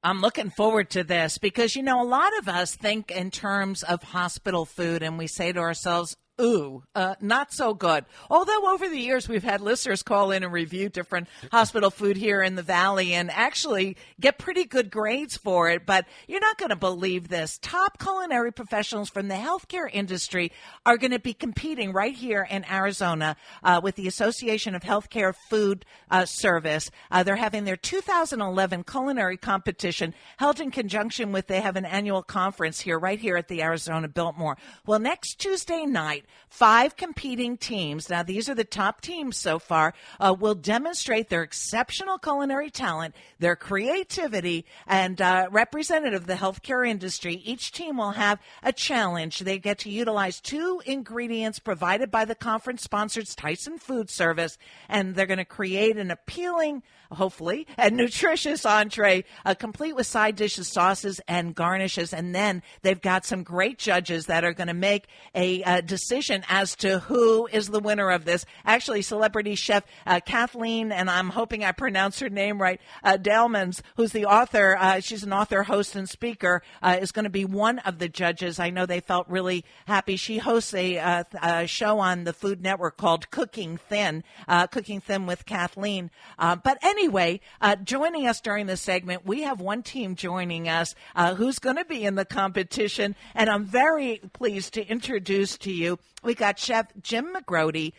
I'm looking forward to this because, a lot of us think in terms of hospital food and we say to ourselves, ooh, not so good. Although over the years we've had listeners call in and review different hospital food here in the Valley and actually get pretty good grades for it. But you're not going to believe this. Top culinary professionals from the healthcare industry are going to be competing right here in Arizona with the Association of Healthcare Food Service. They're having their 2011 culinary competition held in conjunction with, they have an annual conference here, right here at the Arizona Biltmore. Well, next Tuesday night, 5 competing teams, now these are the top teams so far, will demonstrate their exceptional culinary talent, their creativity, and representative of the healthcare industry. Each team will have a challenge. They get to utilize 2 ingredients provided by the conference sponsors Tyson Foodservice, and they're going to create an appealing, hopefully, and nutritious entree, complete with side dishes, sauces, and garnishes. And then they've got some great judges that are going to make a decision as to who is the winner of this. Actually, celebrity chef Kathleen, and I'm hoping I pronounce her name right, Delmans, who's the author, she's an author, host, and speaker, is going to be one of the judges. I know they felt really happy. She hosts a show on the Food Network called Cooking Thin with Kathleen. But anyway, joining us during this segment, we have one team joining us who's going to be in the competition, and I'm very pleased to introduce to you, we got Chef Jim McGrody,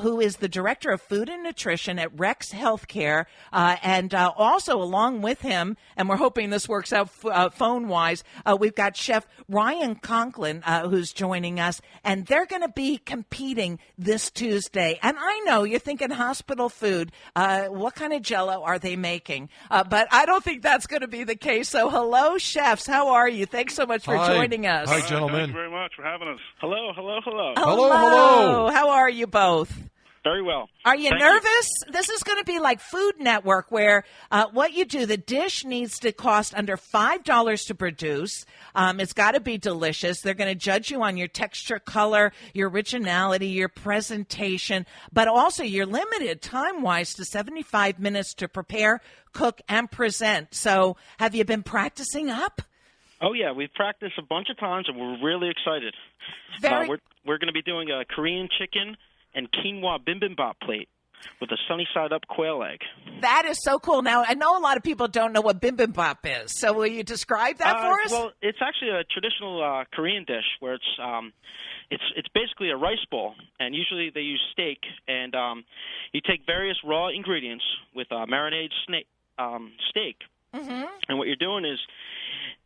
who is the Director of Food and Nutrition at Rex Healthcare, and also along with him, and we're hoping this works out phone-wise, we've got Chef Ryan Conklin, who's joining us, and they're going to be competing this Tuesday. And I know you're thinking hospital food, what kind of Jell-O are they making? But I don't think that's going to be the case. So hello, chefs. How are you? Thanks so much for joining us. Hi, gentlemen. Thank you very much for having us. Hello. Hello. How are you both? Very well. Are you nervous? This is going to be like Food Network where what you do, the dish needs to cost under $5 to produce. It's got to be delicious. They're going to judge you on your texture, color, your originality, your presentation, but also you're limited time-wise to 75 minutes to prepare, cook, and present. So have you been practicing up? Oh, yeah. We've practiced a bunch of times, and we're really excited. We're going to be doing a Korean chicken and quinoa bibimbap plate with a sunny-side-up quail egg. That is so cool. Now, I know a lot of people don't know what bibimbap is, so will you describe that for us? Well, it's actually a traditional Korean dish where it's basically a rice bowl, and usually they use steak, and you take various raw ingredients with marinated steak, and what you're doing is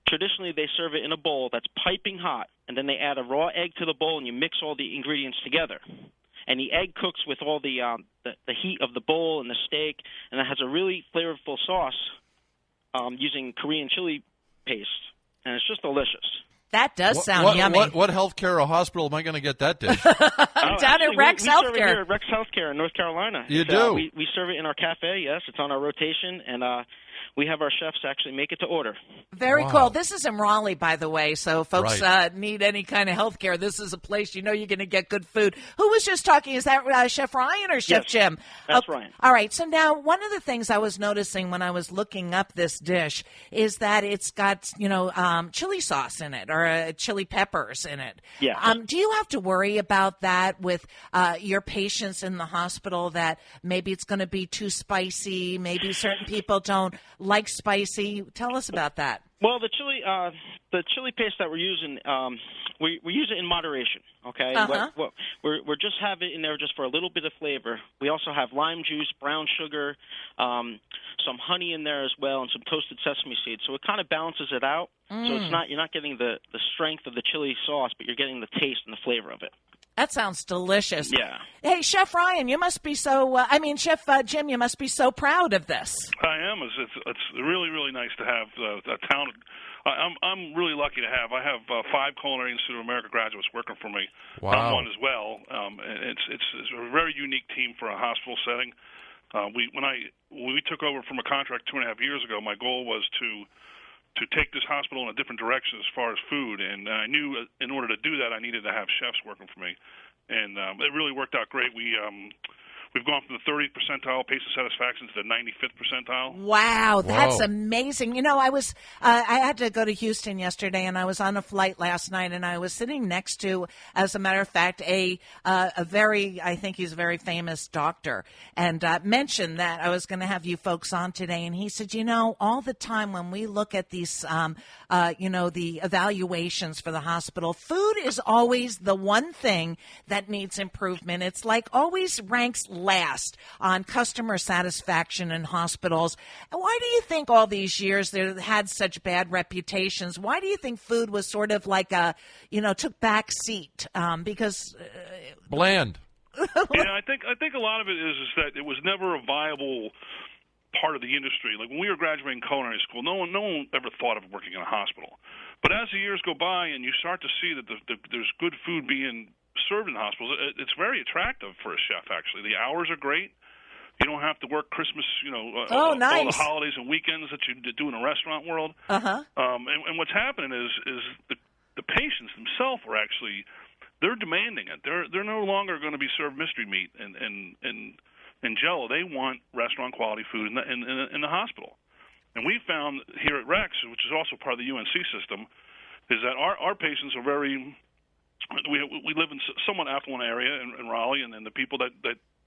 traditionally they serve it in a bowl that's piping hot, and then they add a raw egg to the bowl, and you mix all the ingredients together. And the egg cooks with all the heat of the bowl and the steak, and it has a really flavorful sauce using Korean chili paste, and it's just delicious. That does sound yummy. What healthcare or hospital am I going to get that dish? Down at Rex we Healthcare. serve it here at Rex Healthcare in North Carolina. You do? We serve it in our cafe, yes. It's on our rotation, and we have our chefs actually make it to order. Very cool. This is in Raleigh, by the way, so if folks need any kind of health care, this is a place you know you're going to get good food. Who was just talking? Is that Chef Ryan or Chef Jim? That's Ryan. All right. So now one of the things I was noticing when I was looking up this dish is that it's got, chili sauce in it or chili peppers in it. Yeah. Do you have to worry about that with your patients in the hospital, that maybe it's going to be too spicy, maybe certain people don't like spicy? Tell us about that. Well, the chili paste that we're using, we use it in moderation. Okay, we're just have it in there just for a little bit of flavor. We also have lime juice, brown sugar, some honey in there as well, and some toasted sesame seeds. So it kind of balances it out. So you're not getting the strength of the chili sauce, but you're getting the taste and the flavor of it. That sounds delicious. Yeah. Hey, Chef Ryan, you must be so, Chef Jim, you must be so proud of this. I am. It's really, really nice to have a talented. I'm really lucky to have. I have 5 Culinary Institute of America graduates working for me. Wow. I'm one as well. It's a very unique team for a hospital setting. When we took over from a contract 2.5 years ago, my goal was to take this hospital in a different direction as far as food, and I knew in order to do that I needed to have chefs working for me, and it really worked out great. We We've gone from the 30th percentile patient satisfaction to the 95th percentile. Wow, that's Whoa. amazing. You know, I had to go to Houston yesterday, and I was on a flight last night, and I was sitting next to, as a matter of fact, I think he's a very famous doctor, and mentioned that I was going to have you folks on today, and he said, you know, all the time when we look at these, the evaluations for the hospital, food is always the one thing that needs improvement. It's like always ranks last on customer satisfaction in hospitals. And why do you think all these years they had such bad reputations? Why do you think food was sort of like took back seat? Because Bland. Yeah, I think a lot of it is that it was never a viable part of the industry. Like when we were graduating culinary school, no one ever thought of working in a hospital. But as the years go by and you start to see that there's good food being served in hospitals, it's very attractive for a chef, actually. The hours are great. You don't have to work Christmas, nice. all the holidays and weekends that you do in the restaurant world. Uh-huh. And what's happening is the patients themselves are actually, they're demanding it. They're no longer going to be served mystery meat and Jell-O. They want restaurant quality food in the hospital. And we found here at Rex, which is also part of the UNC system, is that our patients are very. We live in a somewhat affluent area in Raleigh, and the people that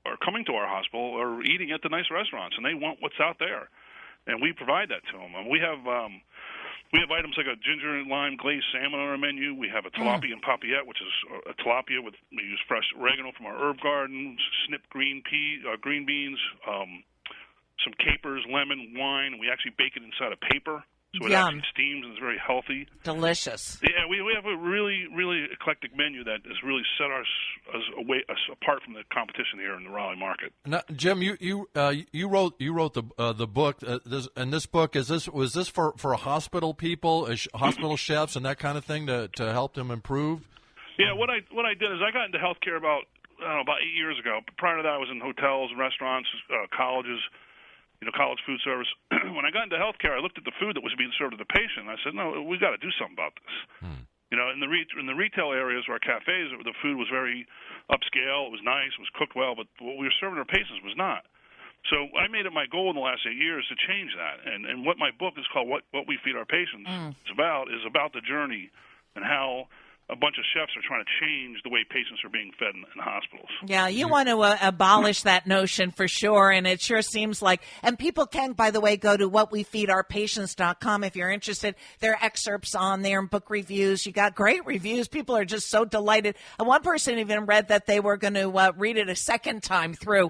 are coming to our hospital are eating at the nice restaurants, and they want what's out there, and we provide that to them. And we have items like a ginger and lime glazed salmon on our menu. We have a tilapia and papillette, which is a tilapia we use fresh oregano from our herb garden, snipped green beans, some capers, lemon, wine. And we actually bake it inside a paper. So it actually steams and is very healthy. Delicious. Yeah, we have a really, really eclectic menu that has really set us apart from the competition here in the Raleigh market. Now, Jim, you wrote the book. And this book was this for hospital people, hospital chefs, and that kind of thing to help them improve? Yeah, what I did is I got into healthcare about 8 years ago. Prior to that, I was in hotels, restaurants, colleges. College food service. When I got into healthcare, I looked at the food that was being served to the patient, and I said, no, we've got to do something about this. In the retail areas or our cafes, the food was very upscale. It was nice. It was cooked well, but what we were serving our patients was not. So I made it my goal in the last 8 years to change that. And what my book is called, What We Feed Our Patients, is about the journey and how a bunch of chefs are trying to change the way patients are being fed in hospitals. Yeah, you want to abolish that notion for sure, and it sure seems like, and people can, by the way, go to whatwefeedourpatients.com if you're interested. There are excerpts on there and book reviews. You got great reviews. People are just so delighted. And one person even read that they were going to read it a second time through.